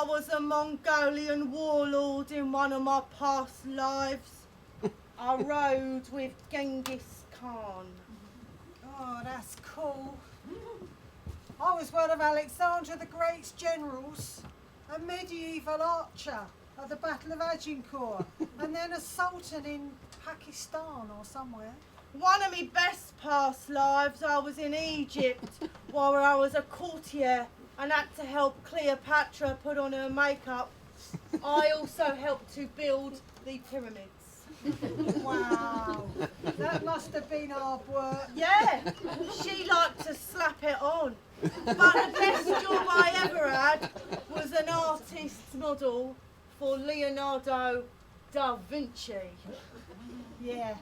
I was a Mongolian warlord in one of my past lives. I rode with Genghis Khan. Oh, that's cool. I was one of Alexander the Great's generals, a medieval archer at the Battle of Agincourt, and then a sultan in Pakistan or somewhere. One of my best past lives, I was in Egypt while I was a courtier and had to help Cleopatra put on her makeup. I also helped to build the pyramids. Wow, that must have been hard work. Yeah, she liked to slap it on. But the best job I ever had was an artist's model for Leonardo da Vinci. Yeah,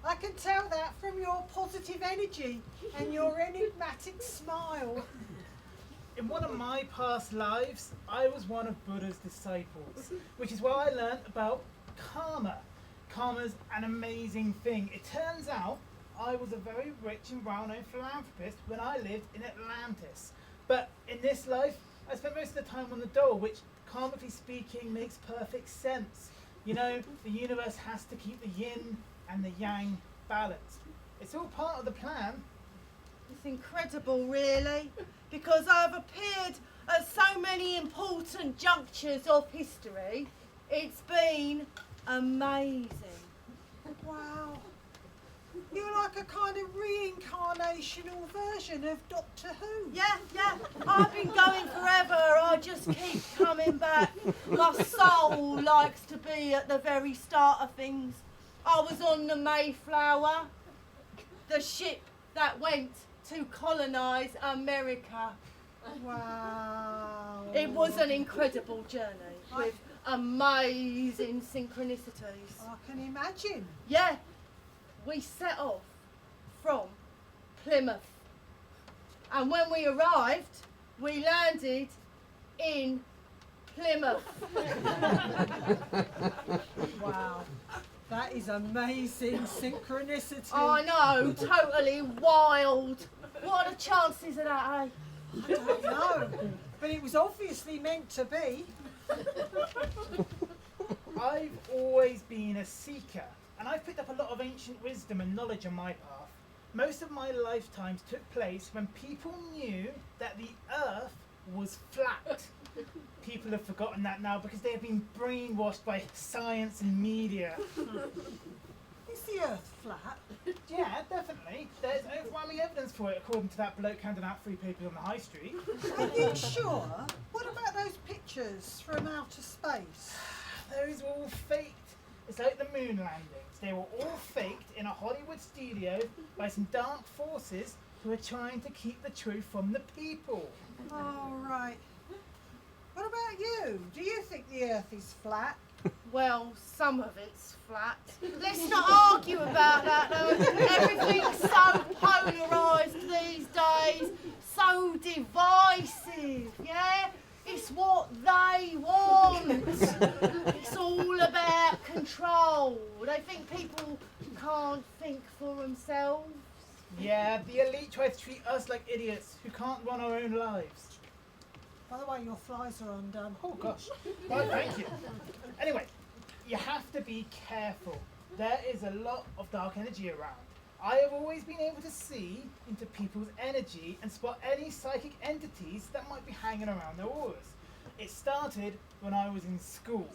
I can tell that from your positive energy and your enigmatic smile. In one of my past lives, I was one of Buddha's disciples, which is where I learnt about karma. Karma's an amazing thing. It turns out I was a very rich and well-known philanthropist when I lived in Atlantis. But in this life, I spent most of the time on the dole, which, karmically speaking, makes perfect sense. You know, the universe has to keep the yin and the yang balanced. It's all part of the plan. It's incredible, really, because I've appeared at so many important junctures of history. It's been amazing. Wow. You're like a kind of re-incarnational version of Doctor Who. Yeah. I've been going forever. I just keep coming back. My soul likes to be at the very start of things. I was on the Mayflower, the ship that went to colonise America. Wow. It was an incredible journey with amazing synchronicities. I can imagine. Yeah, we set off from Plymouth, and when we arrived, we landed in Plymouth. Wow. That is amazing synchronicity. I know, totally wild. What are the chances of that, eh? I don't know, but it was obviously meant to be. I've always been a seeker, and I've picked up a lot of ancient wisdom and knowledge on my path. Most of my lifetimes took place when people knew that the Earth was flat. People have forgotten that now because they have been brainwashed by science and media. Is the Earth flat? Yeah, definitely. There's overwhelming evidence for it, according to that bloke handing out free papers on the high street. Are you sure? What about those pictures from outer space? Those were all faked. It's like the moon landings. They were all faked in a Hollywood studio by some dark forces who are trying to keep the truth from the people. Oh, right. What about you? Do you think the Earth is flat? Well, some of it's flat. Let's not argue about that, though. Everything's so polarised these days, so divisive, yeah? It's what they want. It's all about control. They think people can't think for themselves. Yeah, the elite try to treat us like idiots who can't run our own lives. By the way, your flies are undone. Oh gosh, right, thank you. Anyway, you have to be careful. There is a lot of dark energy around. I have always been able to see into people's energy and spot any psychic entities that might be hanging around their auras. It started when I was in school.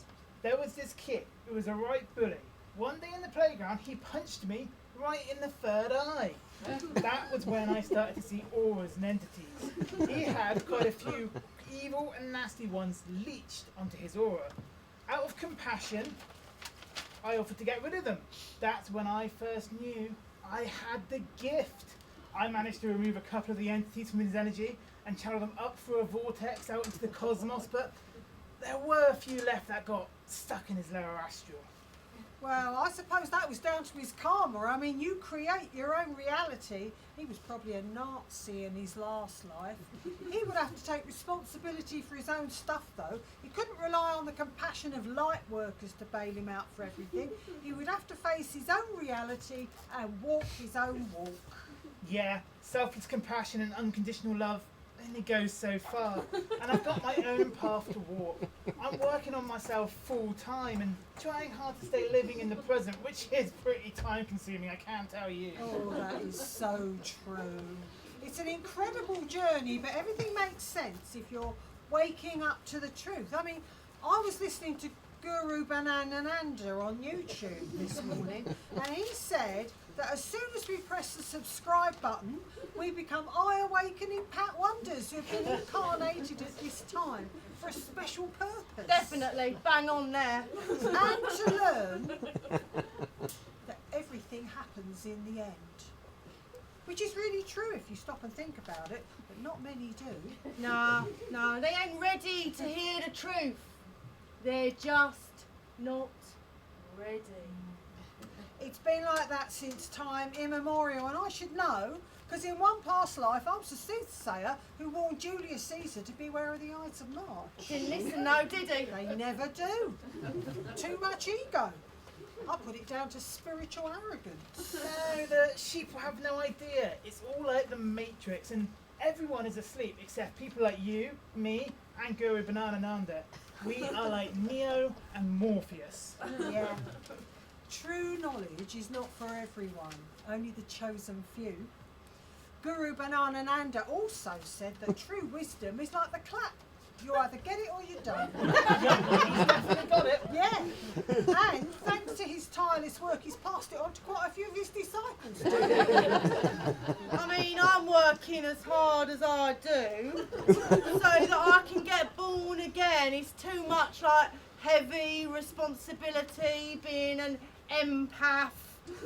There was this kid who was a right bully. One day in the playground, he punched me right in the third eye. That was when I started to see auras and entities. He had quite a few evil and nasty ones leached onto his aura. Out of compassion, I offered to get rid of them. That's when I first knew I had the gift. I managed to remove a couple of the entities from his energy and channel them up through a vortex out into the cosmos, but there were a few left that got stuck in his lower astral. Well, I suppose that was down to his karma. I mean, you create your own reality. He was probably a Nazi in his last life. He would have to take responsibility for his own stuff, though. He couldn't rely on the compassion of light workers to bail him out for everything. He would have to face his own reality and walk his own walk. Yeah, selfless compassion and unconditional love, only goes so far, and I've got my own path to walk. I'm working on myself full time and trying hard to stay living in the present, which is pretty time consuming, I can't tell you. Oh, that is so true. It's an incredible journey, but everything makes sense if you're waking up to the truth. I mean, I was listening to Guru Bananananda on YouTube this morning, and he said that as soon as we press the subscribe button, we become eye-awakening Pat Wonders who've been incarnated at this time for a special purpose. Definitely, bang on there. And to learn that everything happens in the end. Which is really true if you stop and think about it, but not many do. No, they ain't ready to hear the truth. They're just not ready. It's been like that since time immemorial, and I should know, because in one past life I was a soothsayer who warned Julius Caesar to beware of the Ides of March. Didn't listen though, did he? They never do. Too much ego. I put it down to spiritual arrogance. No, the sheep have no idea. It's all like the Matrix, and everyone is asleep except people like you, me, and Guru Bananananda. We are like Neo and Morpheus. Yeah. True knowledge is not for everyone, only the chosen few. Guru Bananananda also said that true wisdom is like the clap. You either get it or you don't. Yeah, he's definitely got it. Yeah. And thanks to his tireless work, he's passed it on to quite a few of his disciples too. I mean, I'm working as hard as I do so that I can get born again. It's too much like heavy responsibility, being an empath,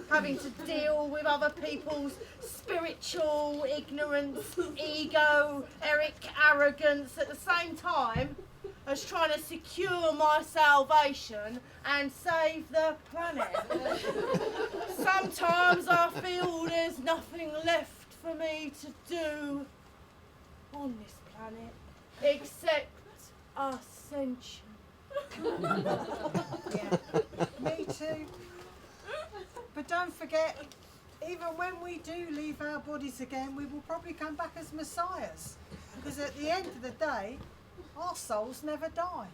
having to deal with other people's spiritual ignorance, ego, arrogance at the same time as trying to secure my salvation and save the planet. Sometimes I feel there's nothing left for me to do on this planet except ascension. Yeah. Me too. But don't forget, even when we do leave our bodies again, we will probably come back as messiahs. Because at the end of the day, our souls never die.